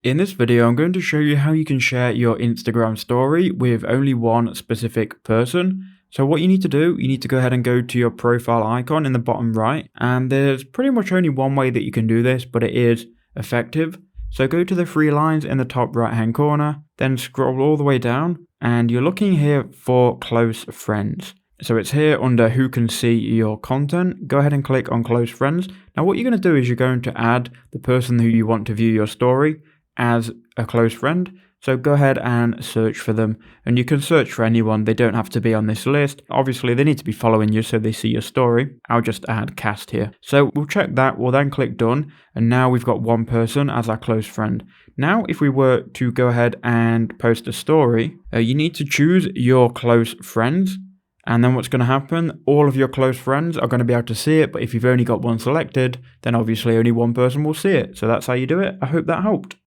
In this video, I'm going to show you how you can share your Instagram story with only one specific person. So what you need to do, you need to go ahead and go to your profile icon in the bottom right. And there's pretty much only one way that you can do this, but it is effective. So go to the three lines in the top right hand corner, then scroll all the way down, and you're looking here for close friends. So it's here under who can see your content. Go ahead and click on close friends. Now what you're going to do is you're going to add the person who you want to view your story as a close friend. So go ahead and search for them, and you can search for anyone. They don't have to be on this list. Obviously they need to be following you so they see your story. I'll just add cast here. So we'll check that. We'll then click done, and now we've got one person as our close friend. Now if we were to go ahead and post a story, you need to choose your close friends. And then what's going to happen, all of your close friends are going to be able to see it. But if you've only got one selected, then obviously only one person will see it. So that's how you do it. I hope that helped.